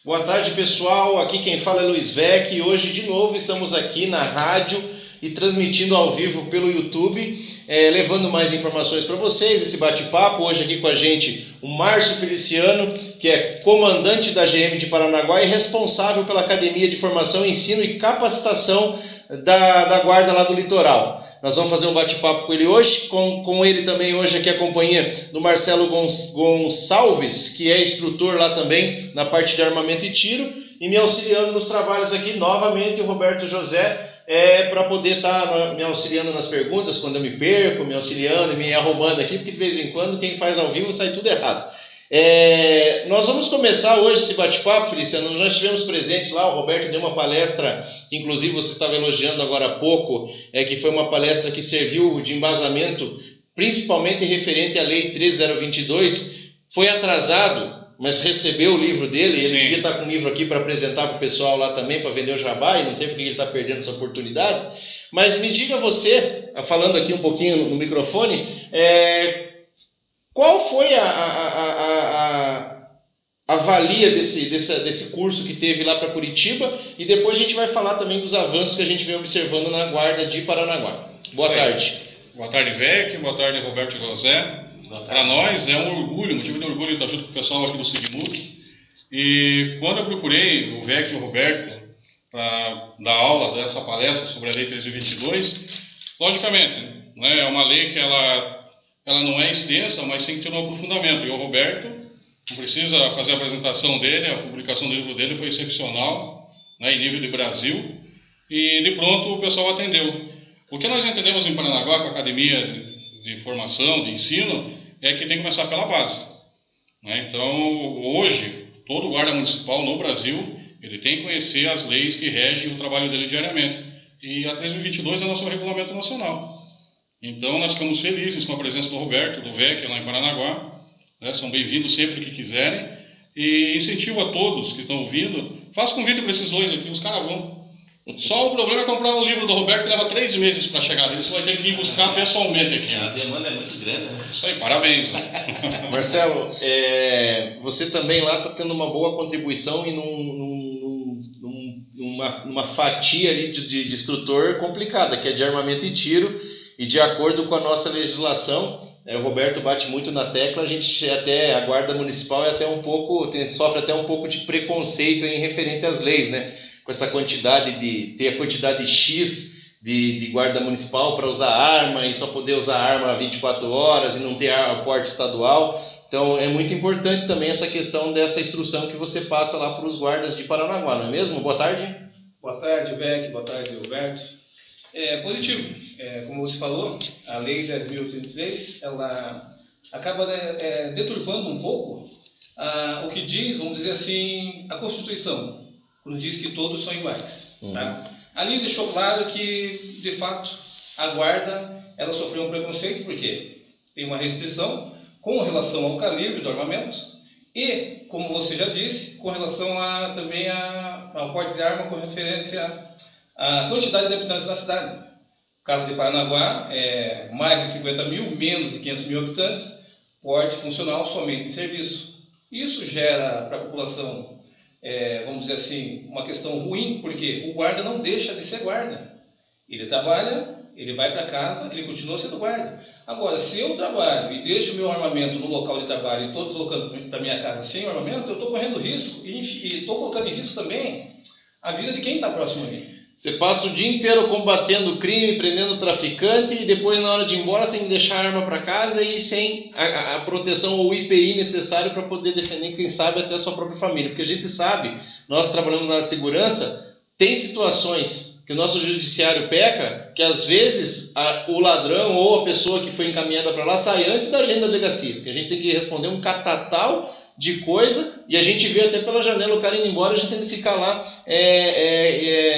Boa tarde, pessoal. Aqui quem fala é Luiz Vec e hoje de novo estamos aqui na rádio e transmitindo ao vivo pelo YouTube, levando mais informações para vocês, esse bate-papo. Hoje aqui com a gente o Marcio Feliciano, que é comandante da GM de Paranaguá e responsável pela Academia de Formação, Ensino e Capacitação da Guarda lá do Litoral. Nós vamos fazer um bate-papo com ele hoje, com ele também hoje aqui a companhia do Marcelo Gonçalves, que é instrutor lá também na parte de armamento e tiro, e me auxiliando nos trabalhos aqui novamente o Roberto José, para poder estar me auxiliando nas perguntas, quando eu me perco, me auxiliando e me arrumando aqui, porque de vez em quando quem faz ao vivo sai tudo errado. Nós vamos começar hoje esse bate-papo, Feliciano. Nós estivemos presentes lá, o Roberto deu uma palestra, que inclusive você estava elogiando agora há pouco, que foi uma palestra que serviu de embasamento, principalmente referente à Lei 13022, foi atrasado, mas recebeu o livro dele. Ele devia estar com o livro aqui para apresentar para o pessoal lá também, para vender o jabá, e não sei porque ele está perdendo essa oportunidade. Mas me diga você, falando aqui um pouquinho no microfone, qual foi a valia desse curso que teve lá para Curitiba? E depois a gente vai falar também dos avanços que a gente vem observando na Guarda de Paranaguá. Boa tarde. Boa tarde, Vec. Boa tarde, Roberto José. Para nós é um orgulho, motivo de orgulho estar junto com o pessoal aqui do SIGMUC. E quando eu procurei o Vec e o Roberto para dar aula dessa palestra sobre a Lei 322, logicamente, né, é uma lei que ela não é extensa, mas tem que ter um aprofundamento. E o Roberto não precisa fazer a apresentação dele, a publicação do livro dele foi excepcional, né, em nível de Brasil, e de pronto o pessoal atendeu. O que nós entendemos em Paranaguá com a Academia de Formação, de Ensino, é que tem que começar pela base. Né? Então, hoje, todo guarda municipal no Brasil, ele tem que conhecer as leis que regem o trabalho dele diariamente. E a 3.022 é o nosso regulamento nacional. Então, nós ficamos felizes com a presença do Roberto, do VEC, lá em Paranaguá. Né? São bem-vindos sempre que quiserem. E incentivo a todos que estão ouvindo, faça convite para esses dois aqui, os caras vão. Só o problema é comprar o livro do Roberto, que leva 3 meses para chegar. Você vai ter que ir buscar pessoalmente aqui. A demanda é muito grande, né? Isso aí, parabéns. Né? Marcelo, você também lá está tendo uma boa contribuição e numa fatia ali de instrutor complicada, que é de armamento e tiro, e de acordo com a nossa legislação, o Roberto bate muito na tecla, a Guarda Municipal sofre até um pouco de preconceito em referente às leis, né? Com essa quantidade ter a quantidade X de guarda municipal para usar arma e só poder usar arma 24 horas e não ter porte estadual. Então é muito importante também essa questão dessa instrução que você passa lá para os guardas de Paranaguá, não é mesmo? Boa tarde. Boa tarde, Vec. Boa tarde, Roberto. Positivo. Como você falou, a Lei 10.033, ela acaba deturpando um pouco o que diz, vamos dizer assim, a Constituição, quando diz que todos são iguais. Tá? Ali deixou claro que, de fato, a guarda ela sofreu um preconceito, porque tem uma restrição com relação ao calibre do armamento e, como você já disse, com relação também ao porte de arma com referência à quantidade de habitantes da cidade. No caso de Paranaguá, mais de 50 mil, menos de 500 mil habitantes, porte funcional somente em serviço. Isso gera para a população, vamos dizer assim, uma questão ruim, porque o guarda não deixa de ser guarda. Ele trabalha, ele vai para casa, ele continua sendo guarda. Agora, se eu trabalho e deixo o meu armamento no local de trabalho e estou deslocando para minha casa sem o armamento, eu estou correndo risco e estou colocando em risco também a vida de quem está próximo a mim. Você passa o dia inteiro combatendo o crime, prendendo o traficante, e depois, na hora de ir embora, você tem que deixar a arma para casa e sem a proteção ou o IPI necessário para poder defender, quem sabe, até a sua própria família. Porque a gente sabe, nós trabalhamos na área de segurança, tem situações que o nosso judiciário peca, que às vezes o ladrão ou a pessoa que foi encaminhada para lá sai antes da agenda da delegacia, porque a gente tem que responder um catatal de coisa, e a gente vê até pela janela o cara indo embora, a gente tem que ficar lá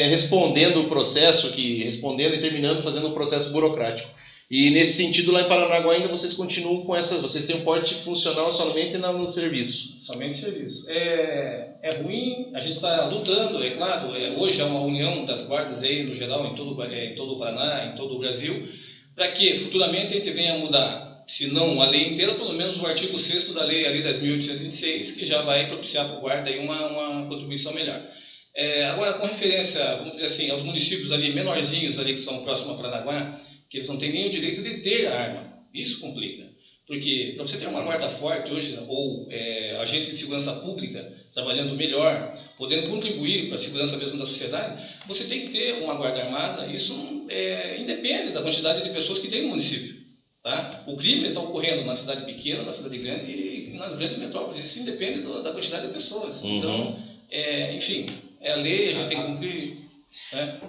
respondendo o processo, respondendo e terminando, fazendo um processo burocrático. E nesse sentido, lá em Paranaguá ainda vocês continuam com vocês têm um porte funcional somente no serviço. Somente serviço. É ruim, a gente está lutando, é claro, hoje é uma união das guardas aí no geral, em todo o Paraná, em todo o Brasil, para que futuramente a gente venha mudar se não a lei inteira, pelo menos o artigo 6º da lei ali 10.826, que já vai propiciar para o guarda aí uma contribuição melhor. Agora, com referência, vamos dizer assim, aos municípios ali menorzinhos, ali, que são próximos a Paranaguá, que eles não têm nem o direito de ter arma. Isso complica. Porque para você ter uma guarda forte hoje, ou agente de segurança pública, trabalhando melhor, podendo contribuir para a segurança mesmo da sociedade, você tem que ter uma guarda armada. Isso independe da quantidade de pessoas que tem no município. Tá? O crime está ocorrendo na cidade pequena, na cidade grande e nas grandes metrópoles. Isso independe da quantidade de pessoas. Então, enfim, é a lei, a gente tem que cumprir.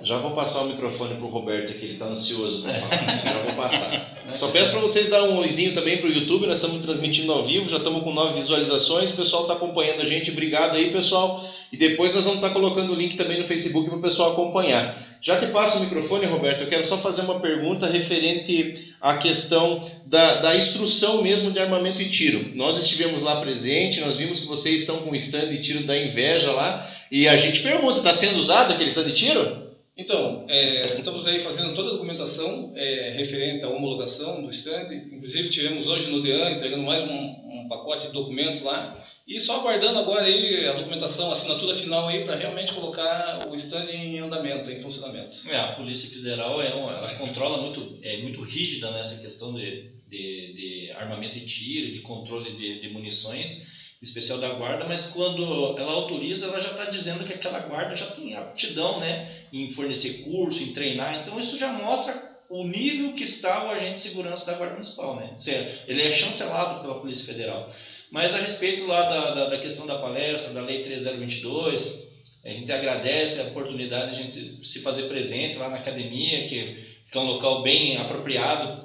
Já vou passar o microfone para o Roberto aqui, ele está ansioso para falar. Já vou passar. Só peço para vocês dar um oizinho também para o YouTube, nós estamos transmitindo ao vivo, já estamos com 9 visualizações, o pessoal está acompanhando a gente, obrigado aí, pessoal. E depois nós vamos estar colocando o link também no Facebook para o pessoal acompanhar. Já te passo o microfone, Roberto, eu quero só fazer uma pergunta referente à questão da instrução mesmo de armamento e tiro. Nós estivemos lá presente, nós vimos que vocês estão com o stand de tiro da inveja lá, e a gente pergunta, está sendo usado aquele stand de tiro? Então, estamos aí fazendo toda a documentação referente à homologação do stand. Inclusive, tivemos hoje no DEAN entregando mais um pacote de documentos lá. E só aguardando agora aí a documentação, a assinatura final aí para realmente colocar o stand em andamento, em funcionamento. A Polícia Federal ela controla muito rígida nessa questão de armamento e tiro, de controle de munições, em especial da guarda, mas quando ela autoriza, ela já está dizendo que aquela guarda já tem aptidão, né, em fornecer curso, em treinar. Então isso já mostra o nível que está o agente de segurança da Guarda Municipal, né? Ou seja, ele é chancelado pela Polícia Federal. Mas a respeito lá da questão da palestra, da Lei 3022, a gente agradece a oportunidade de a gente se fazer presente lá na academia, que é um local bem apropriado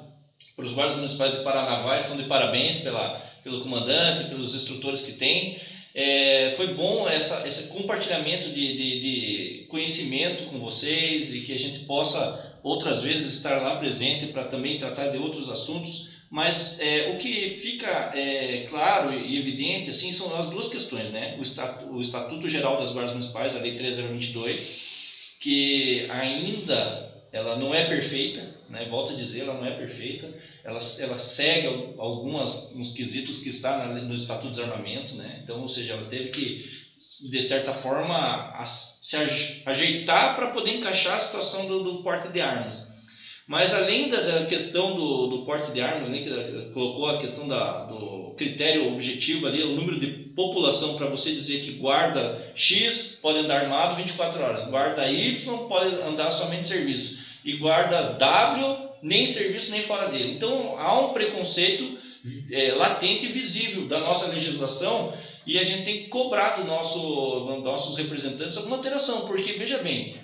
para os guardas municipais de Paranaguá. Estão de parabéns pelo comandante, pelos instrutores que tem. Foi bom esse compartilhamento de conhecimento com vocês e que a gente possa outras vezes estar lá presente para também tratar de outros assuntos. Mas o que fica claro e evidente assim, são as duas questões, né? O Estatuto Geral das Guardas Municipais, a Lei 3022, que ainda ela não é perfeita, né? Volto a dizer, ela não é perfeita, ela segue uns quesitos que está no Estatuto de Desarmamento, né? Então, ou seja, ela teve que, de certa forma, se ajeitar para poder encaixar a situação do porte de armas. Mas além da questão do porte de armas, né, que colocou a questão do critério objetivo ali, o número de população para você dizer que guarda X pode andar armado 24 horas, guarda Y pode andar somente serviço e guarda W nem serviço nem fora dele. Então há um preconceito latente e visível da nossa legislação e a gente tem que cobrar dos nossos representantes alguma alteração, porque veja bem,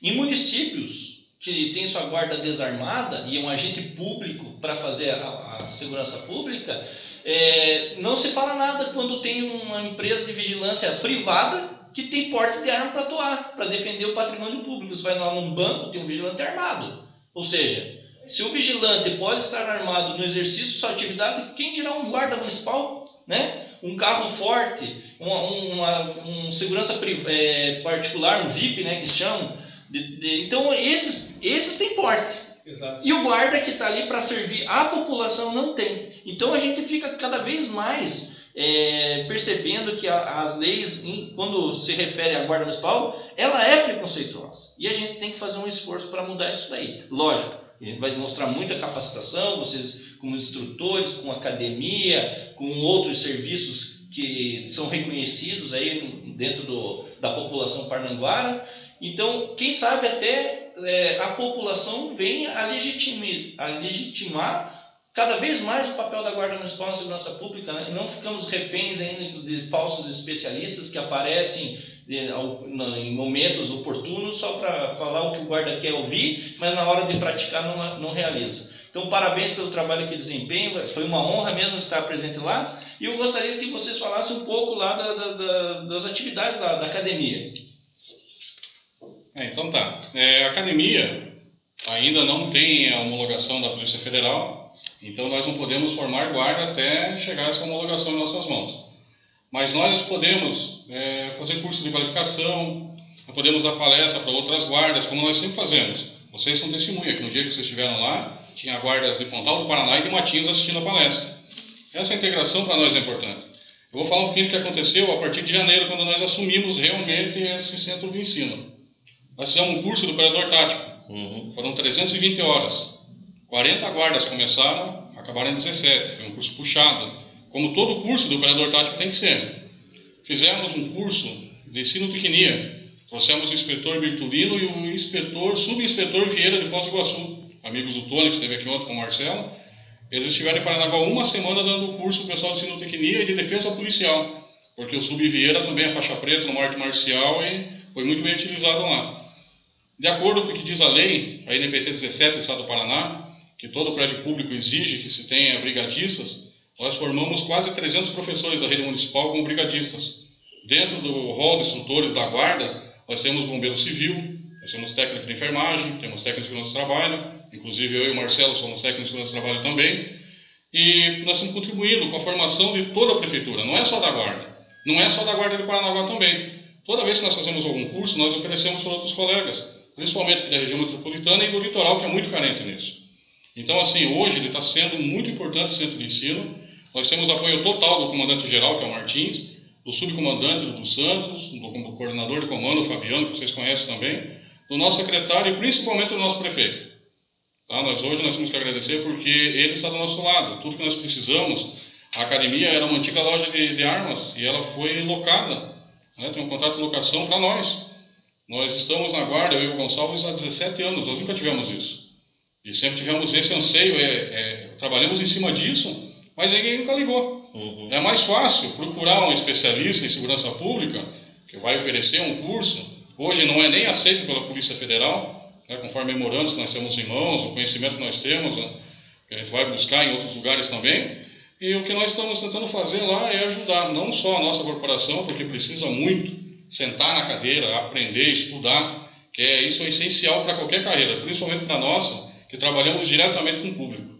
em municípios que tem sua guarda desarmada e é um agente público para fazer a segurança pública, não se fala nada quando tem uma empresa de vigilância privada que tem porte de arma para atuar, para defender o patrimônio público. Você vai lá num banco, tem um vigilante armado. Ou seja, se o vigilante pode estar armado no exercício de sua atividade, quem dirá um guarda municipal, né? Um carro forte, um segurança particular, um VIP, né, que chamam. Então esses têm porte. Exato. E o guarda que está ali para servir a população não tem. Então a gente fica cada vez mais percebendo que as leis, quando se refere à Guarda Municipal, ela é preconceituosa. E a gente tem que fazer um esforço para mudar isso daí. Lógico, a gente vai demonstrar muita capacitação, vocês como instrutores, com academia, com outros serviços que são reconhecidos aí dentro da população parnanguara. Então, quem sabe até a população venha a legitimar cada vez mais o papel da Guarda Municipal na segurança pública, né? Não ficamos reféns ainda de falsos especialistas que aparecem em momentos oportunos só para falar o que o guarda quer ouvir, mas na hora de praticar não realiza. Então, parabéns pelo trabalho que desempenham, foi uma honra mesmo estar presente lá, e eu gostaria que vocês falassem um pouco lá das atividades da academia. Então tá, a academia ainda não tem a homologação da Polícia Federal, então nós não podemos formar guarda até chegar essa homologação em nossas mãos. Mas nós podemos fazer curso de qualificação, podemos dar palestra para outras guardas, como nós sempre fazemos. Vocês são testemunha que no dia que vocês estiveram lá, tinha guardas de Pontal do Paraná e de Matinhos assistindo a palestra. Essa integração para nós é importante. Eu vou falar um pouquinho do que aconteceu a partir de janeiro, quando nós assumimos realmente esse centro de ensino. Nós fizemos um curso do operador tático. Foram 320 horas. 40 guardas começaram, acabaram em 17. Foi um curso puxado, como todo curso do operador tático tem que ser. Fizemos um curso de ensino tecnia. Trouxemos o inspetor Birtulino e o subinspetor Vieira de Foz do Iguaçu, amigos do Tony, que esteve aqui ontem com o Marcelo. Eles estiveram em Paranaguá uma semana dando o curso pessoal de ensino tecnia e de defesa policial, porque o Sub Vieira também é faixa preta no arte marcial e foi muito bem utilizado lá. De acordo com o que diz a lei, a NPT 17 do Estado do Paraná, que todo prédio público exige que se tenha brigadistas, nós formamos quase 300 professores da rede municipal como brigadistas. Dentro do rol de instrutores da Guarda, nós temos bombeiro civil, nós temos técnico de enfermagem, temos técnico de segurança do trabalho, inclusive eu e o Marcelo somos técnicos de segurança do trabalho também, e nós estamos contribuindo com a formação de toda a prefeitura, não é só da Guarda, não é só da Guarda de Paranaguá também. Toda vez que nós fazemos algum curso, nós oferecemos para outros colegas, principalmente da região metropolitana e do litoral, que é muito carente nisso. Então, assim, hoje ele está sendo muito importante o centro de ensino. Nós temos apoio total do comandante-geral, que é o Martins, do subcomandante, do dos Santos, do coordenador de comando, o Fabiano, que vocês conhecem também, do nosso secretário e principalmente do nosso prefeito. Tá? Hoje nós temos que agradecer porque ele está do nosso lado. Tudo que nós precisamos, a academia era uma antiga loja de armas e ela foi locada, né? Tem um contrato de locação para nós. Nós estamos na Guarda, eu e o Gonçalves, há 17 anos, nós nunca tivemos isso. E sempre tivemos esse anseio, trabalhamos em cima disso, mas ninguém nunca ligou. É mais fácil procurar um especialista em segurança pública, que vai oferecer um curso, hoje não é nem aceito pela Polícia Federal, né, conforme memorandos que nós temos em mãos, o conhecimento que nós temos, né, que a gente vai buscar em outros lugares também, e o que nós estamos tentando fazer lá é ajudar, não só a nossa corporação, porque precisa muito sentar na cadeira, aprender, estudar, que isso é essencial para qualquer carreira, principalmente para a nossa, que trabalhamos diretamente com o público.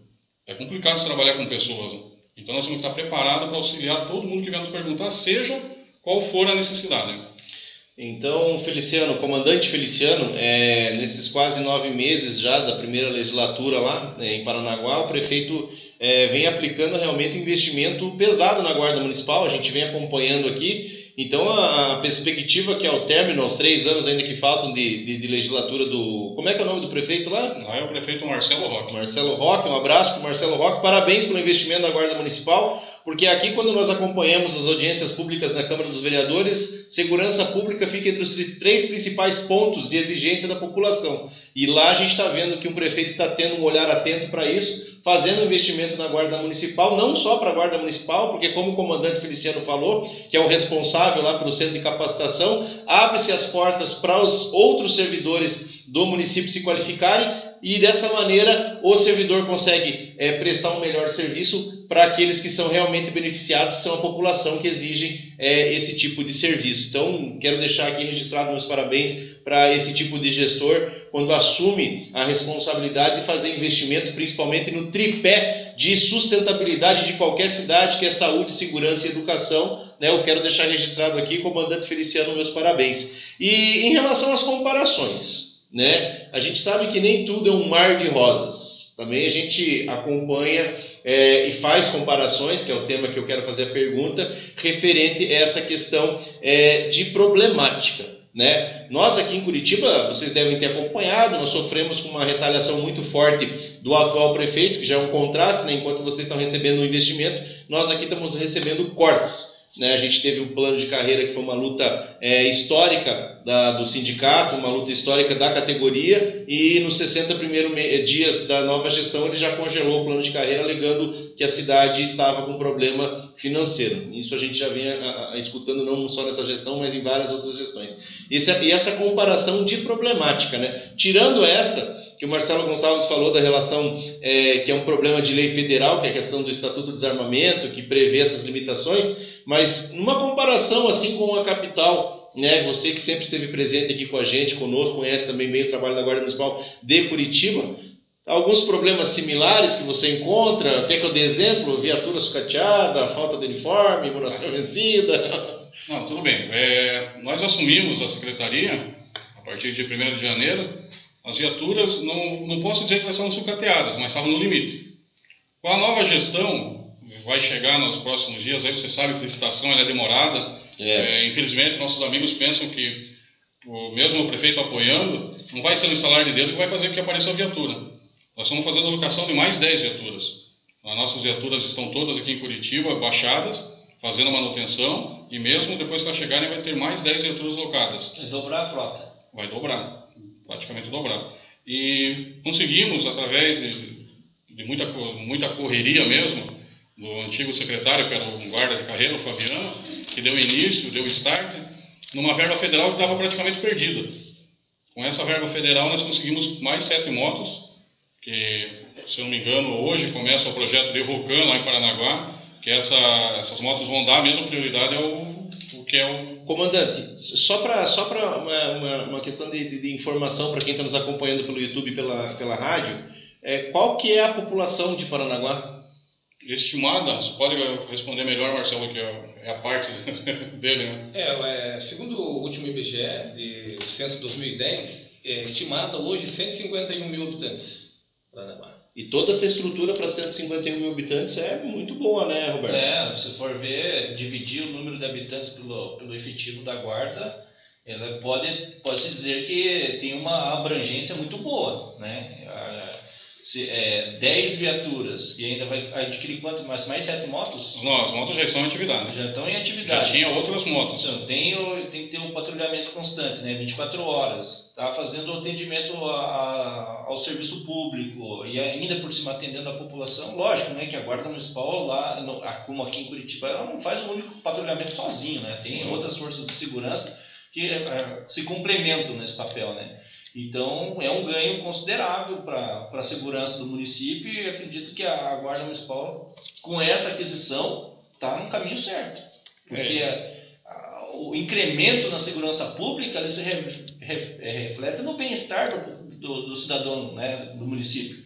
É complicado trabalhar com pessoas, né? Então nós temos que estar preparados para auxiliar todo mundo que vier nos perguntar, seja qual for a necessidade. Então, Feliciano, comandante Feliciano, nesses quase 9 meses já da primeira legislatura lá em Paranaguá, o prefeito vem aplicando realmente investimento pesado na Guarda Municipal, a gente vem acompanhando aqui. Então, a perspectiva que ao término, aos 3 anos ainda que faltam de legislatura do... Como é que é o nome do prefeito lá? Lá é o prefeito Marcelo Roque. Marcelo Roque, um abraço para o Marcelo Roque. Parabéns pelo investimento na Guarda Municipal, porque aqui quando nós acompanhamos as audiências públicas na Câmara dos Vereadores, segurança pública fica entre os 3 principais pontos de exigência da população. E lá a gente está vendo que o prefeito está tendo um olhar atento para isso, fazendo investimento na Guarda Municipal, não só para a Guarda Municipal, porque como o comandante Feliciano falou, que é o responsável lá pelo centro de capacitação, abre-se as portas para os outros servidores do município se qualificarem e dessa maneira o servidor consegue prestar um melhor serviço para aqueles que são realmente beneficiados, que são a população que exigem esse tipo de serviço. Então, quero deixar aqui registrado meus parabéns para esse tipo de gestor, quando assume a responsabilidade de fazer investimento, principalmente no tripé de sustentabilidade de qualquer cidade, que é saúde, segurança e educação. Eu quero deixar registrado aqui, comandante Feliciano, meus parabéns. E em relação às comparações, a gente sabe que nem tudo é um mar de rosas. Também a gente acompanha e faz comparações, que é o tema que eu quero fazer a pergunta, referente a essa questão de problemática. Nós aqui em Curitiba, vocês devem ter acompanhado, nós sofremos com uma retaliação muito forte do atual prefeito, que já é um contraste, enquanto vocês estão recebendo um investimento, nós aqui estamos recebendo cortes. A gente teve um plano de carreira que foi uma luta histórica do sindicato, uma luta histórica da categoria, e nos 60 primeiros dias da nova gestão ele já congelou o plano de carreira, alegando que a cidade estava com problema financeiro. Isso a gente já vem escutando não só nessa gestão, mas em várias outras gestões. E essa comparação de problemática, tirando essa que o Marcelo Gonçalves falou da relação que é um problema de lei federal, que é a questão do Estatuto do Desarmamento, que prevê essas limitações, mas numa comparação assim com a capital, você que sempre esteve presente aqui com a gente, conosco, conhece também bem o trabalho da Guarda Municipal de Curitiba, alguns problemas similares que você encontra, quer que eu dê exemplo? Viatura sucateada, falta de uniforme, imunização vencida... Não, tudo bem. Nós assumimos a secretaria a partir de 1º de janeiro as viaturas, não posso dizer que elas estavam sucateadas, mas estavam no limite. Com a nova gestão, vai chegar nos próximos dias, aí você sabe que a licitação ela é demorada. Infelizmente, nossos amigos pensam que, mesmo o prefeito apoiando, não vai ser um instalar de dedo que vai fazer que apareça a viatura. Nós estamos fazendo a locação de mais 10 viaturas. As nossas viaturas estão todas aqui em Curitiba, baixadas, fazendo manutenção, e mesmo depois que elas chegarem, vai ter mais 10 viaturas locadas. Vai dobrar a frota. Vai dobrar, praticamente dobrar. E conseguimos, através de muita correria mesmo, do antigo secretário, que era o guarda de carreira, o Fabiano, que deu início, deu start, numa verba federal que estava praticamente perdida. Com essa verba federal, nós conseguimos mais 7 motos, que, se eu não me engano, hoje começa o projeto de Rocan lá em Paranaguá, que essas motos vão dar a mesma prioridade ao que é o... Comandante, só para uma questão de informação para quem está nos acompanhando pelo YouTube e pela rádio, qual que é a população de Paranaguá? Estimada, você pode responder melhor, Marcelo, que é a parte dele, né? Segundo o último IBGE, do censo de 2010, estimada hoje 151 mil habitantes, Paranaguá. E toda essa estrutura para 151 mil habitantes é muito boa, né, Roberto? Se for ver, dividir o número de habitantes pelo efetivo da guarda, ela pode-se dizer que tem uma abrangência muito boa, né? 10 viaturas e ainda vai adquirir quanto? Mais 7 motos? Não, as motos já estão em atividade. Já estão em atividade. Já tinha outras motos. Então, tem que ter um patrulhamento constante, né? 24 horas. Está fazendo atendimento ao serviço público e ainda por cima atendendo a população. Lógico, né, que a Guarda Municipal, lá, como aqui em Curitiba, ela não faz um único patrulhamento sozinho, né? Tem outras forças de segurança que se complementam nesse papel, né? Então, é um ganho considerável para a segurança do município e acredito que a Guarda Municipal, com essa aquisição, está no caminho certo. Porque o incremento na segurança pública ele se reflete no bem-estar do cidadão, né, do município.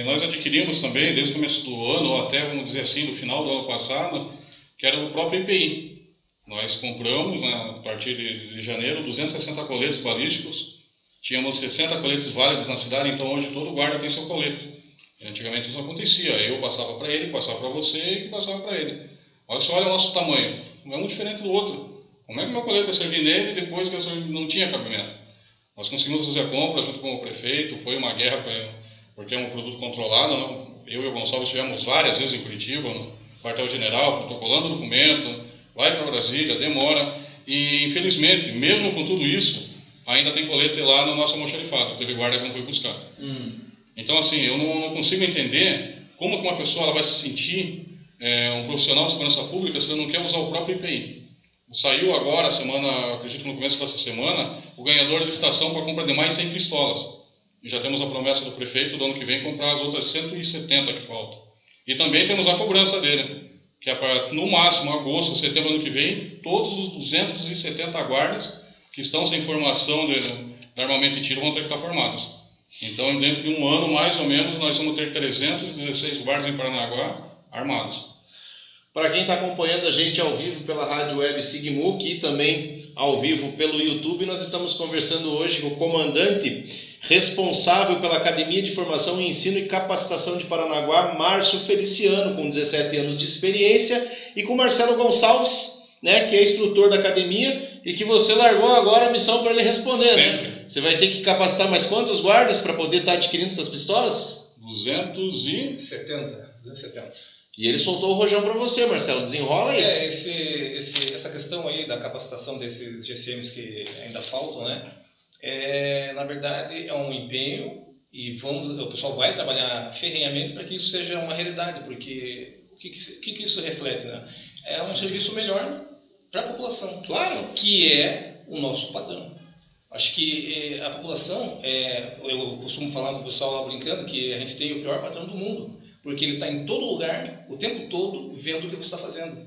Nós adquirimos também, desde o começo do ano, ou até, vamos dizer assim, no final do ano passado, que era o próprio EPI. Nós compramos, né, a partir de janeiro, 260 coletes balísticos. Tínhamos 60 coletes válidos na cidade, então hoje todo guarda tem seu colete. Antigamente isso não acontecia, eu passava para ele, passava para você e passava para ele. Olha só, olha o nosso tamanho, não é muito diferente do outro. Como é que meu colete ia servir nele depois que não tinha cabimento? Nós conseguimos fazer a compra junto com o prefeito, foi uma guerra porque é um produto controlado. Né? Eu e o Gonçalves estivemos várias vezes em Curitiba, no quartel-general, protocolando documento, vai para Brasília, demora. E infelizmente, mesmo com tudo isso, ainda tem colete lá na nossa almoxarifada, teve guarda que não foi buscar. Então, assim, eu não consigo entender como que uma pessoa ela vai se sentir um profissional de segurança pública se ela não quer usar o próprio IPI. Saiu agora, acredito no começo dessa semana, o ganhador de licitação para a compra de mais 100 pistolas. E já temos a promessa do prefeito do ano que vem comprar as outras 170 que faltam. E também temos a cobrança dele, que é para, no máximo, agosto, setembro do ano que vem, todos os 270 guardas que estão sem formação de armamento e tiro vão ter que estar formados. Então, dentro de um ano, mais ou menos, nós vamos ter 316 guardas em Paranaguá armados. Para quem está acompanhando a gente ao vivo pela rádio web SIGMUC e também ao vivo pelo YouTube, nós estamos conversando hoje com o comandante responsável pela Academia de Formação, Ensino e Capacitação de Paranaguá, Marcio Feliciano, com 17 anos de experiência, e com Marcelo Gonçalves, né, que é instrutor da academia e que você largou agora a missão para ele responder. Né? Você vai ter que capacitar mais quantos guardas para poder estar adquirindo essas pistolas? 270. E ele soltou o rojão para você, Marcelo. Desenrola aí. Essa questão aí da capacitação desses GCMs que ainda faltam, né? Na verdade, é um empenho e o pessoal vai trabalhar ferrenhamente para que isso seja uma realidade, porque o que isso reflete, né? É um serviço melhor para a população, claro, que é o nosso padrão. Acho que a população, eu costumo falar com o pessoal lá brincando que a gente tem o pior patrão do mundo, porque ele está em todo lugar, o tempo todo, vendo o que você está fazendo.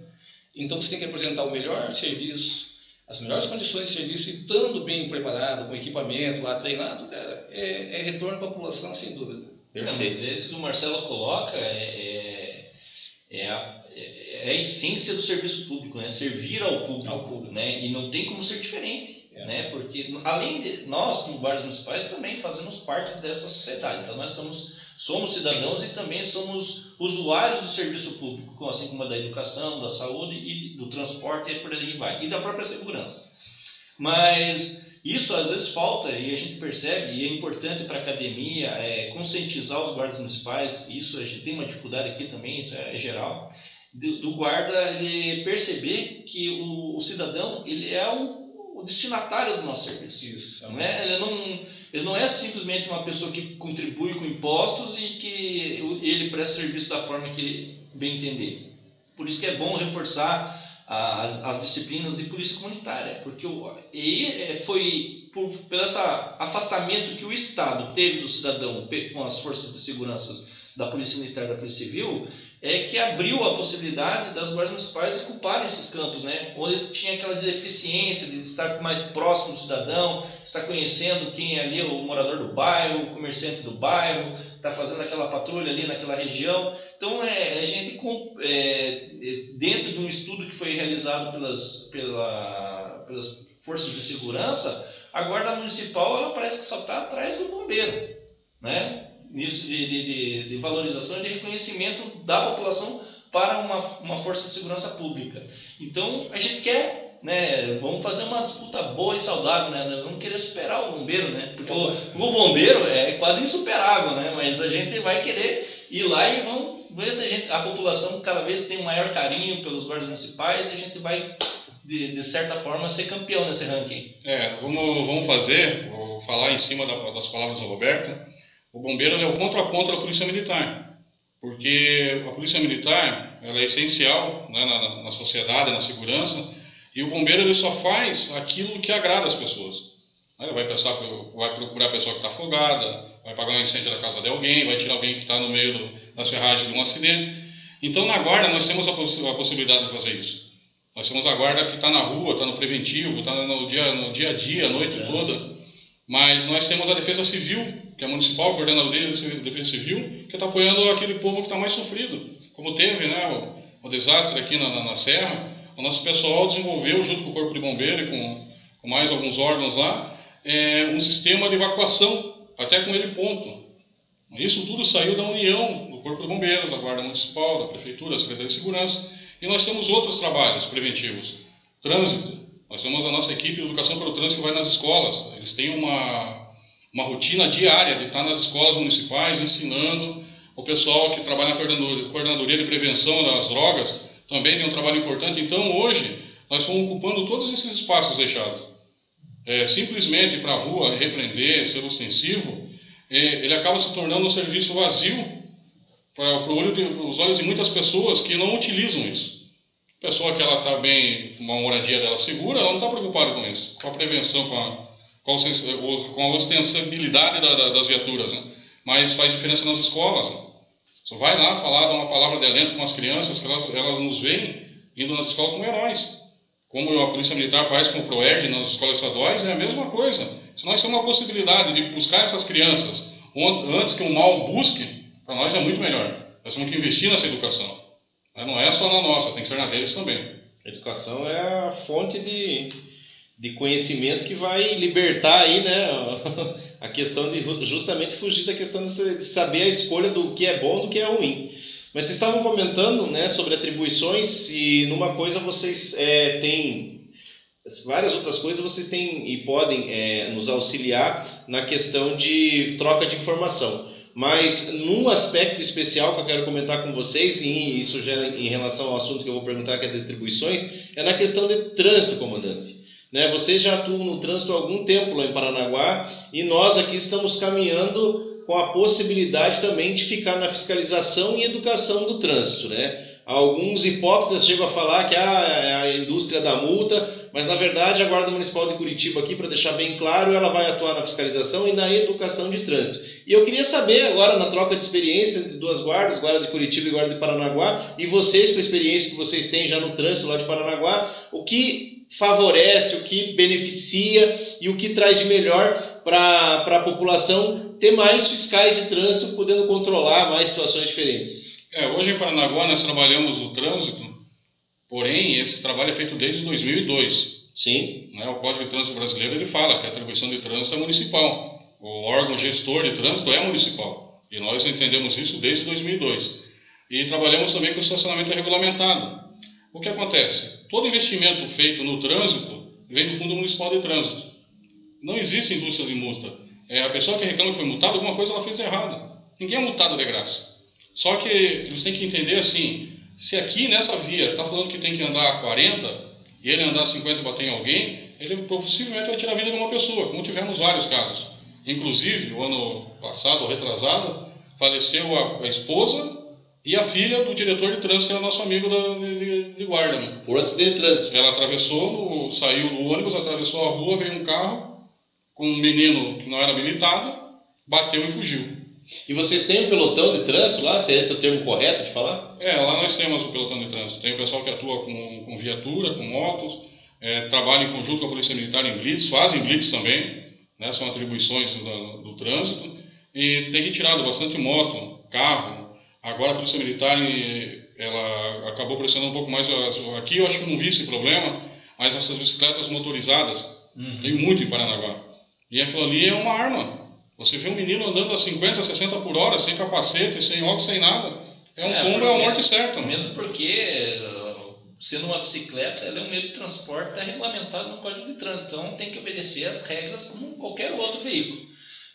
Então você tem que apresentar o melhor serviço, as melhores condições de serviço, e estando bem preparado, com equipamento lá, treinado, é retorno para a população, sem dúvida. Perfeito. Isso que o Marcelo coloca é a essência do serviço público, né? Servir ao público, né? E não tem como ser diferente. né? Porque além de nós, como guardas municipais, também fazemos parte dessa sociedade. Então nós somos cidadãos e também somos usuários do serviço público, assim como a da educação, da saúde e do transporte e por aí vai, e da própria segurança. Mas isso às vezes falta e a gente percebe, e é importante para a academia conscientizar os guardas municipais. Isso a gente tem uma dificuldade aqui também, isso é geral, do guarda ele perceber que o cidadão ele é o destinatário do nosso serviço. Isso. Não é? Ele não é simplesmente uma pessoa que contribui com impostos e que ele presta serviço da forma que ele bem entender. Por isso que é bom reforçar as disciplinas de polícia comunitária, porque foi pelo esse afastamento que o Estado teve do cidadão com as forças de segurança da Polícia Militar e da Polícia Civil, que abriu a possibilidade das guardas municipais ocuparem esses campos, né? Onde tinha aquela deficiência de estar mais próximo do cidadão, estar conhecendo quem é ali o morador do bairro, o comerciante do bairro, está fazendo aquela patrulha ali naquela região. Então, a gente, dentro de um estudo que foi realizado pelas forças de segurança, a Guarda Municipal ela parece que só está atrás do bombeiro, né? Nisso de valorização e de reconhecimento da população para uma força de segurança pública. Então, a gente quer, né, vamos fazer uma disputa boa e saudável, né? Nós vamos querer superar o bombeiro, né? Porque o bombeiro é quase insuperável, né? Mas a gente vai querer ir lá e vamos ver se a população cada vez tem um maior carinho pelos guardas municipais e a gente vai, de certa forma, ser campeão nesse ranking. Vou falar em cima das palavras do Roberto. O bombeiro é o contraponto da polícia militar, porque a polícia militar ela é essencial, né, na sociedade, na segurança, e o bombeiro ele só faz aquilo que agrada as pessoas. Ele vai procurar a pessoa que está afogada, vai apagar um incêndio da casa de alguém, vai tirar alguém que está no meio das ferragens de um acidente. Então, na guarda, nós temos a possibilidade de fazer isso. Nós temos a guarda que está na rua, está no preventivo, está no dia a dia, a noite toda. Mas nós temos a defesa civil, que é municipal, coordenadoria de defesa civil, que está apoiando aquele povo que está mais sofrido. Como teve, né, o desastre aqui na Serra, o nosso pessoal desenvolveu, junto com o Corpo de Bombeiro e com mais alguns órgãos lá, um sistema de evacuação, até com heliponto. Isso tudo saiu da união do Corpo de Bombeiros, da Guarda Municipal, da Prefeitura, da Secretaria de Segurança, e nós temos outros trabalhos preventivos. Trânsito. Nós temos a nossa equipe de educação pelo trânsito que vai nas escolas. Eles têm uma rotina diária de estar nas escolas municipais ensinando. O pessoal que trabalha na coordenadoria de prevenção das drogas também tem um trabalho importante. Então, hoje, nós estamos ocupando todos esses espaços deixados. Simplesmente ir para a rua, repreender, ser ostensivo, ele acaba se tornando um serviço vazio para os olhos de muitas pessoas que não utilizam isso. A pessoa que ela está bem, com uma moradia dela segura, ela não está preocupada com isso, com a prevenção, com a ostensibilidade das viaturas, né? Mas faz diferença nas escolas. Né? Você vai lá falar, dar uma palavra de alento com as crianças, que elas nos veem indo nas escolas como heróis. Como a Polícia Militar faz com o PROERD nas escolas estaduais, é a mesma coisa. Se nós temos uma possibilidade de buscar essas crianças antes que o mal busque, para nós é muito melhor. Nós temos que investir nessa educação. Não é só na nossa, tem que ser na deles também. A educação é a fonte de conhecimento que vai libertar aí, né, a questão de justamente fugir da questão de saber a escolha do que é bom e do que é ruim. Mas vocês estavam comentando, né, sobre atribuições e numa coisa vocês têm, várias outras coisas vocês têm e podem nos auxiliar na questão de troca de informação. Mas num aspecto especial que eu quero comentar com vocês, e isso já em relação ao assunto que eu vou perguntar, que é de atribuições, é na questão de trânsito, comandante. Né? Vocês já atuam no trânsito há algum tempo lá em Paranaguá, e nós aqui estamos caminhando com a possibilidade também de ficar na fiscalização e educação do trânsito. Né? Alguns hipócritas chegam a falar que é a indústria da multa, mas na verdade a Guarda Municipal de Curitiba aqui, para deixar bem claro, ela vai atuar na fiscalização e na educação de trânsito. E eu queria saber agora, na troca de experiência entre duas guardas, Guarda de Curitiba e Guarda de Paranaguá, e vocês, com a experiência que vocês têm já no trânsito lá de Paranaguá, o que favorece, o que beneficia e o que traz de melhor para a população ter mais fiscais de trânsito, podendo controlar mais situações diferentes. Hoje em Paranaguá nós trabalhamos o trânsito, porém esse trabalho é feito desde 2002. Sim. Né? O Código de Trânsito brasileiro ele fala que a atribuição de trânsito é municipal. O órgão gestor de trânsito é municipal. E nós entendemos isso desde 2002. E trabalhamos também com o estacionamento regulamentado. O que acontece? Todo investimento feito no trânsito vem do Fundo Municipal de Trânsito. Não existe indústria de multa. A pessoa que reclama que foi multada, alguma coisa ela fez errado. Ninguém é multado de graça. Só que eles têm que entender assim, se aqui nessa via está falando que tem que andar a 40 e ele andar a 50 e bater em alguém, ele possivelmente vai tirar a vida de uma pessoa, como tivemos vários casos. Inclusive, o ano passado, ou retrasado, faleceu a esposa e a filha do diretor de trânsito, que era nosso amigo de guarda. Né? Por acidente de trânsito. Ela atravessou, saiu do ônibus, atravessou a rua, veio um carro com um menino que não era habilitado, bateu e fugiu. E vocês têm um pelotão de trânsito lá? Se esse é o termo correto de falar? Lá nós temos o pelotão de trânsito. Tem o pessoal que atua com viatura, com motos, trabalha em conjunto com a Polícia Militar em blitz, fazem blitz também, né? São atribuições do trânsito. E tem retirado bastante moto, carro. Agora a Polícia Militar ela acabou pressionando um pouco mais. Aqui eu acho que não vi esse problema, mas essas bicicletas motorizadas, tem muito em Paranaguá. E aquilo ali é uma arma. Você vê um menino andando a 50, 60 por hora, sem capacete, sem óculos, sem nada. É um tombo, é a morte certa. Mesmo porque, sendo uma bicicleta, ela é um meio de transporte, está regulamentado no Código de Trânsito. Então tem que obedecer às regras como qualquer outro veículo.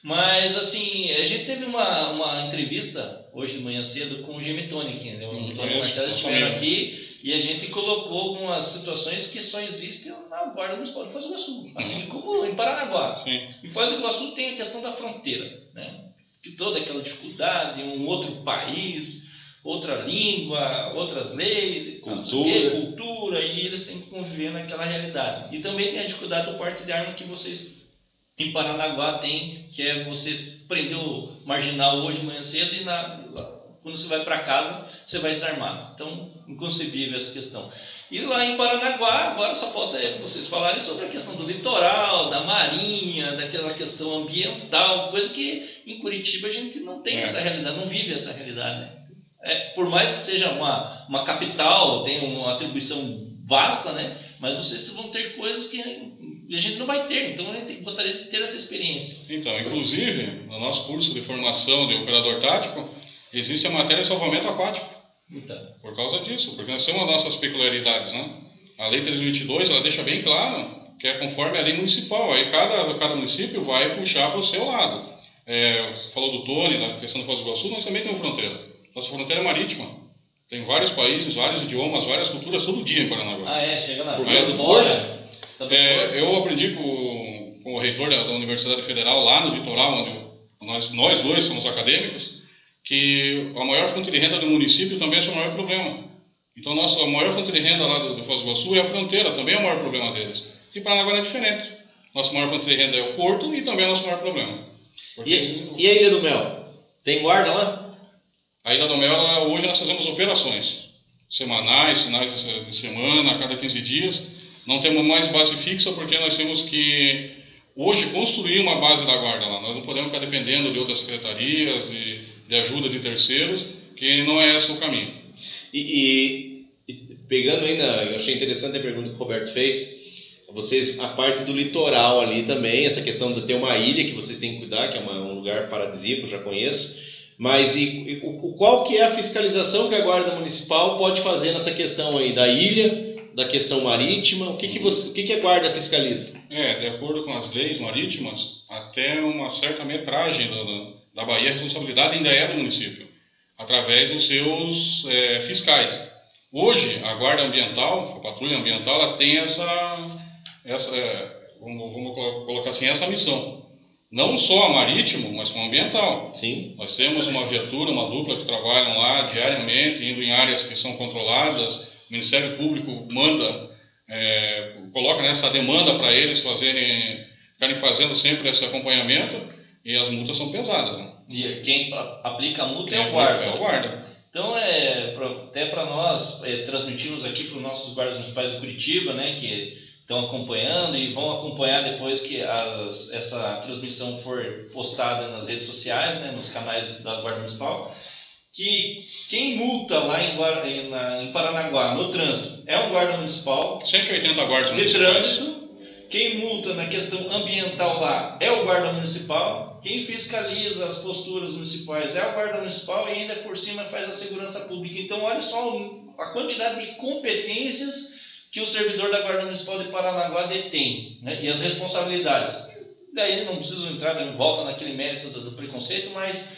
Mas, assim, a gente teve uma entrevista hoje de manhã cedo com o Gemitone, que né? O Tony e o Marcelo estiveram aqui, e a gente colocou algumas situações que só existem na Guarda Municipal de Foz do Iguaçu, assim como em Paranaguá. Sim. Em Foz do Iguaçu tem a questão da fronteira, né? Que toda aquela dificuldade, um outro país, outra língua, outras leis, cultura, e eles têm que conviver naquela realidade. E também tem a dificuldade do porte de arma que vocês em Paranaguá tem, que é você prender o marginal hoje de manhã cedo e quando você vai para casa, você vai desarmado. Então, inconcebível essa questão. E lá em Paranaguá, agora só falta vocês falarem sobre a questão do litoral, da marinha, daquela questão ambiental, coisa que em Curitiba a gente não tem essa realidade, não vive essa realidade. Né? Por mais que seja uma capital, tem uma atribuição vasta, né? Mas vocês vão ter coisas que a gente não vai ter, então a gente gostaria de ter essa experiência. Então, inclusive, no nosso curso de formação de operador tático, existe a matéria de salvamento aquático. Então. Por causa disso, porque nós temos as nossas peculiaridades, né? A Lei 322, ela deixa bem claro que é conforme a lei municipal, aí cada município vai puxar para o seu lado. Você falou do Tony, da questão do Foz do Iguaçu, nós também temos fronteira. Nossa fronteira é marítima. Tem vários países, vários idiomas, várias culturas, todo dia em Paranaguá. Chega lá. Por causa do porto? Eu aprendi com o reitor da Universidade Federal, lá no litoral, onde nós dois somos acadêmicos, que a maior fonte de renda do município também é o seu maior problema. Então, a maior fonte de renda lá do Foz do Iguaçu é a fronteira, também é o maior problema deles. E Paranaguá é diferente. Nossa maior fonte de renda é o porto e também é o nosso maior problema. E a Ilha do Mel? Tem guarda lá? A Ilha do Mel, hoje nós fazemos operações semanais, finais de semana, a cada 15 dias. Não temos mais base fixa porque nós temos que, hoje, construir uma base da guarda lá. Nós não podemos ficar dependendo de outras secretarias, de ajuda de terceiros, que não é esse o caminho. E pegando ainda, eu achei interessante a pergunta que o Roberto fez, vocês, a parte do litoral ali também, essa questão de ter uma ilha que vocês têm que cuidar, que é um lugar paradisíaco, já conheço, mas qual que é a fiscalização que a Guarda Municipal pode fazer nessa questão aí da ilha, da questão marítima? O que a Guarda fiscaliza? De acordo com as leis marítimas, até uma certa metragem da Bahia, a responsabilidade ainda é do município, através dos seus fiscais. Hoje, a Guarda Ambiental, a Patrulha Ambiental, ela tem vamos colocar assim, essa missão. Não só a marítimo, mas com a ambiental. Sim. Nós temos uma viatura, uma dupla que trabalham lá diariamente, indo em áreas que são controladas. O Ministério Público coloca essa demanda para eles ficarem fazendo sempre esse acompanhamento, e as multas são pesadas. Né? E quem aplica a multa é o guarda. É o guarda. Então, até para nós transmitirmos aqui para os nossos guardas municipais de Curitiba, né, que estão acompanhando e vão acompanhar depois que essa transmissão for postada nas redes sociais, né, nos canais da Guarda Municipal. que quem multa lá em Paranaguá, no trânsito, é um guarda municipal. 180 guardas de municipais. Trânsito. Quem multa na questão ambiental lá é o guarda municipal. Quem fiscaliza as posturas municipais é o guarda municipal e ainda por cima faz a segurança pública. Então, olha só a quantidade de competências que o servidor da Guarda Municipal de Paranaguá detém, né? E as responsabilidades. Daí não preciso entrar em volta naquele mérito do preconceito, mas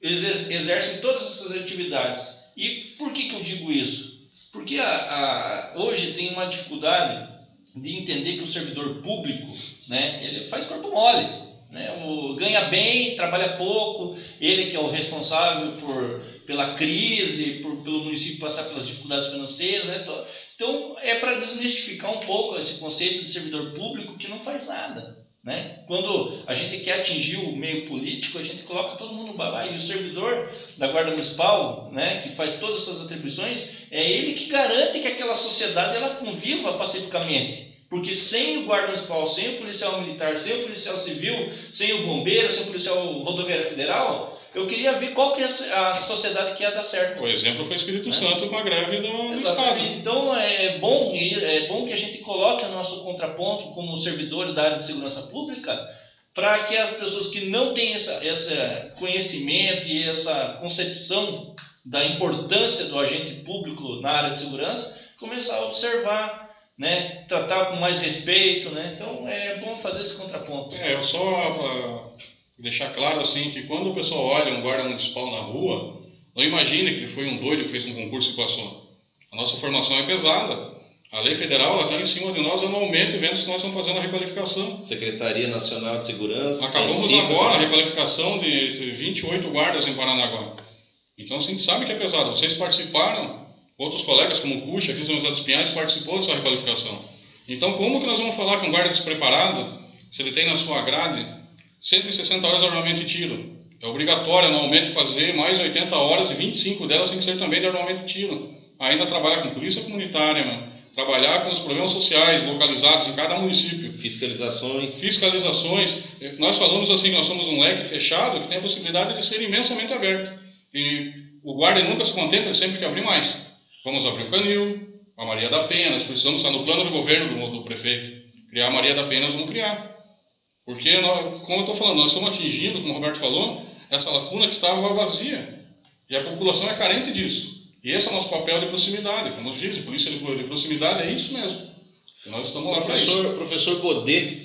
eles exercem todas essas atividades. E por que eu digo isso? Porque hoje tem uma dificuldade de entender que o servidor público, né, ele faz corpo mole, né, ganha bem, trabalha pouco, ele que é o responsável pela crise, pelo município passar pelas dificuldades financeiras, né? Então é para desmistificar um pouco esse conceito de servidor público que não faz nada, né? Quando a gente quer atingir o meio político, a gente coloca todo mundo no balaio, e o servidor da Guarda Municipal, né, que faz todas essas atribuições, é ele que garante que aquela sociedade ela conviva pacificamente. Porque sem o guarda municipal, sem o policial militar, sem o policial civil, sem o bombeiro, sem o policial rodoviário federal, eu queria ver qual que é a sociedade que ia dar certo. O exemplo foi o Espírito Santo com a greve do Estado. Então é bom que a gente coloque o nosso contraponto como servidores da área de segurança pública, para que as pessoas que não têm esse conhecimento e essa concepção da importância do agente público na área de segurança, começar a observar, né, tratar com mais respeito, né? Então é bom fazer esse contraponto. Eu só deixar claro assim que quando o pessoal olha um guarda municipal na rua, não imagine que ele foi um doido que fez um concurso e passou. A nossa formação é pesada. A lei federal está em cima de nós anualmente, vendo se nós estamos fazendo a requalificação. Secretaria Nacional de Segurança. Acabamos agora a requalificação de 28 guardas em Paranaguá. Então a gente sabe que é pesado. Vocês participaram, outros colegas como o Cuxa, aqui no José dos Pinhais, participou dessa requalificação. Então como que nós vamos falar que um guarda despreparado, se ele tem na sua grade 160 horas de armamento e tiro? É obrigatório anualmente fazer mais 80 horas e 25 delas tem que ser também de armamento e tiro. Ainda trabalhar com polícia comunitária, né? Trabalhar com os problemas sociais localizados em cada município. Fiscalizações. Nós falamos assim que nós somos um leque fechado que tem a possibilidade de ser imensamente aberto. E o guarda nunca se contenta, ele sempre quer abrir mais. Vamos abrir o canil, a Maria da Penha, nós precisamos estar no plano do governo do prefeito. Criar a Maria da Penha nós vamos criar. Porque, como eu estou falando, nós estamos atingindo, como o Roberto falou, essa lacuna que estava vazia. E a população é carente disso. E esse é o nosso papel de proximidade. Como diz, polícia de proximidade é isso mesmo. E nós estamos lá para isso. O professor Godet,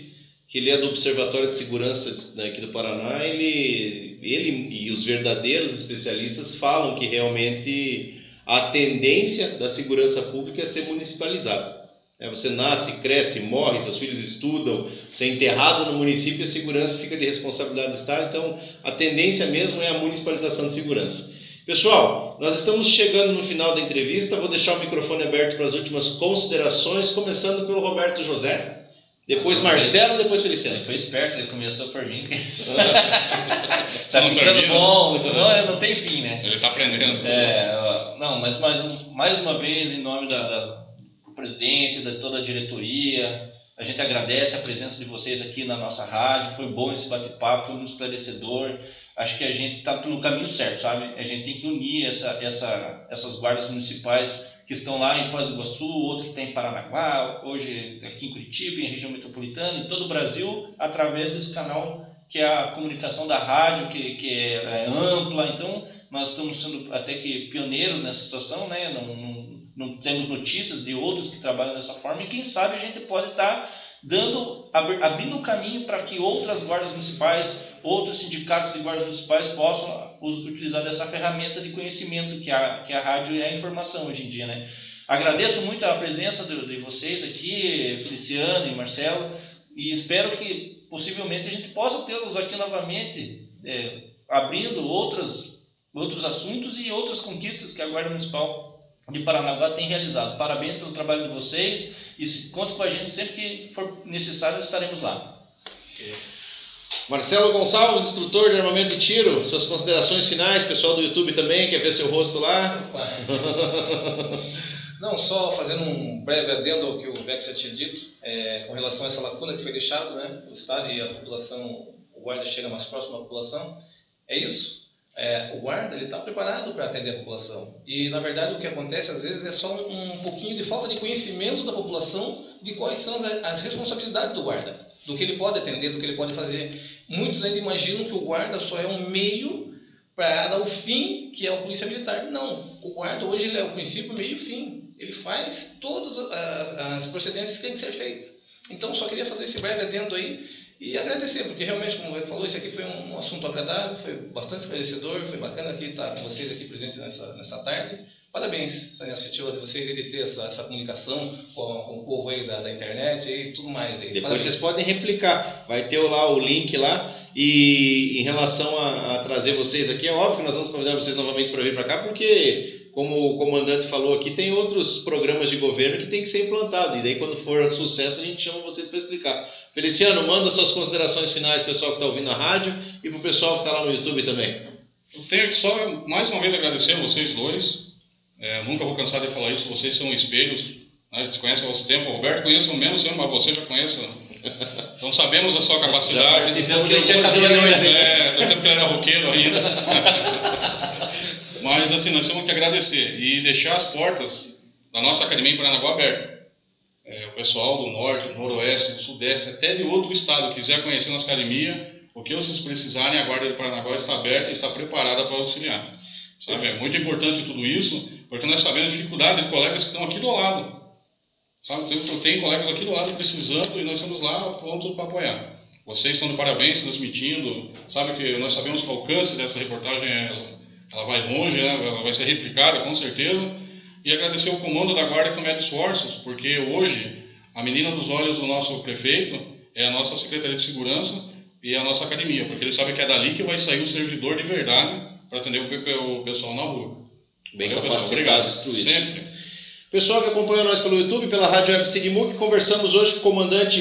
que ele é do Observatório de Segurança aqui do Paraná, ele e os verdadeiros especialistas falam que realmente a tendência da segurança pública é ser municipalizada. Você nasce, cresce, morre, seus filhos estudam, você é enterrado no município e a segurança fica de responsabilidade do Estado. Então, a tendência mesmo é a municipalização de segurança. Pessoal, nós estamos chegando no final da entrevista. Vou deixar o microfone aberto para as últimas considerações, começando pelo Roberto José, depois Marcelo, depois Feliciano. Ele foi esperto, ele começou por mim. Tá ficando bom, não, não tem fim, né? Ele está aprendendo. Não, mas mais uma vez, em nome do presidente, de toda a diretoria, a gente agradece a presença de vocês aqui na nossa rádio. Foi bom esse bate-papo, foi muito esclarecedor. Acho que a gente está no caminho certo, sabe? A gente tem que unir essas guardas municipais que estão lá em Foz do Iguaçu, outro que está em Paranaguá, hoje aqui em Curitiba, em região metropolitana, em todo o Brasil, através desse canal que é a comunicação da rádio, que é ampla. Então, nós estamos sendo até que pioneiros nessa situação, né? Não temos notícias de outros que trabalham dessa forma, e quem sabe a gente pode estar abrindo o caminho para que outras guardas municipais, outros sindicatos de guardas municipais possam utilizar dessa ferramenta de conhecimento que a rádio e a informação hoje em dia, né? Agradeço muito a presença de vocês aqui, Feliciano e Marcelo, e espero que possivelmente a gente possa tê-los aqui novamente, abrindo outros assuntos e outras conquistas que a Guarda Municipal de Paranaguá tem realizado. Parabéns pelo trabalho de vocês e conte com a gente sempre que for necessário, estaremos lá. Marcelo Gonçalves, instrutor de armamento e tiro, suas considerações finais. Pessoal do YouTube também quer ver seu rosto lá. Não, só fazendo um breve adendo ao que o Beck já tinha dito, com relação a essa lacuna que foi deixada, né, pelo Estado, e a população, o guarda chega mais próximo à população. É isso. O guarda está preparado para atender a população. E, na verdade, o que acontece, às vezes, é só um pouquinho de falta de conhecimento da população de quais são as responsabilidades do guarda, do que ele pode atender, do que ele pode fazer. Muitos ainda imaginam que o guarda só é um meio para dar o fim, que é a polícia militar. Não, o guarda hoje ele é o princípio, meio e fim. Ele faz todas as procedências que têm que ser feitas. Então, só queria fazer esse breve adendo aí e agradecer, porque realmente, como o Beto falou, isso aqui foi um assunto agradável, foi bastante esclarecedor, foi bacana aqui estar com vocês aqui presentes nessa tarde. Parabéns essa iniciativa de vocês de ter essa comunicação com o povo aí da internet e tudo mais. Aí. Depois Parabéns. vocês podem replicar, vai ter lá o link lá. E em relação a trazer vocês aqui, é óbvio que nós vamos convidar vocês novamente para vir para cá, porque, como o comandante falou aqui, tem outros programas de governo que tem que ser implantado, e daí quando for sucesso a gente chama vocês para explicar. Feliciano, manda suas considerações finais, pessoal que está ouvindo a rádio, e para o pessoal que está lá no YouTube também. Eu tenho que só mais uma vez agradecer a vocês dois. Nunca vou cansar de falar isso, vocês são espelhos, né? A gente se conhece há muito tempo. O Roberto conheço menos, mas você já conhece. Então sabemos a sua capacidade. Esse tempo que ele tinha cabelo ainda. Do tempo que ele era roqueiro ainda. Mas assim, nós temos que agradecer e deixar as portas da nossa academia em Paranaguá abertas. O pessoal do norte, do noroeste, do sudeste, até de outro estado, quiser conhecer nossa academia, o que vocês precisarem, a Guarda de Paranaguá está aberta e está preparada para auxiliar. Sabe? É muito importante tudo isso, porque nós sabemos a dificuldade de colegas que estão aqui do lado. Sabe? Tem colegas aqui do lado precisando e nós estamos lá prontos para apoiar. Vocês estão de parabéns, transmitindo. Sabe que nós sabemos que o alcance dessa reportagem ela vai longe, né? Ela vai ser replicada com certeza. E agradecer o comando da Guarda que não mede esforços, porque hoje a menina dos olhos do nosso prefeito é a nossa Secretaria de Segurança e a nossa academia, porque ele sabe que é dali que vai sair um servidor de verdade para atender o pessoal na rua. Bem Valeu, capacitado, pessoal. Obrigado. instruído. Sempre. Pessoal que acompanha nós pelo YouTube, pela Rádio Web SIGMUC, conversamos hoje com o comandante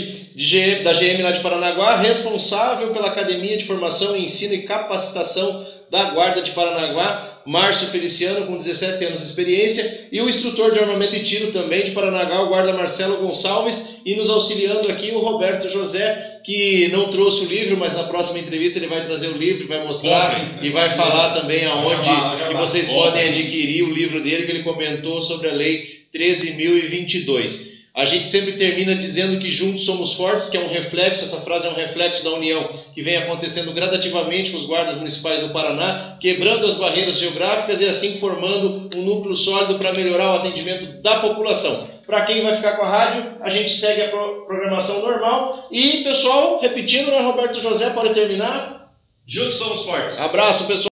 da GM lá de Paranaguá, responsável pela Academia de Formação, Ensino e Capacitação da Guarda de Paranaguá, Marcio Feliciano, com 17 anos de experiência, e o instrutor de armamento e tiro também de Paranaguá, o guarda Marcelo Gonçalves, e nos auxiliando aqui o Roberto José, que não trouxe o livro, mas na próxima entrevista ele vai trazer o livro, vai mostrar e vai falar também aonde que vocês podem adquirir o livro dele, que ele comentou sobre a Lei 13.022. A gente sempre termina dizendo que juntos somos fortes, que é um reflexo, essa frase é um reflexo da união que vem acontecendo gradativamente com os guardas municipais do Paraná, quebrando as barreiras geográficas e assim formando um núcleo sólido para melhorar o atendimento da população. Para quem vai ficar com a rádio, a gente segue a programação normal. E, pessoal, repetindo, né, Roberto José, pode terminar? Juntos somos fortes. Abraço, pessoal.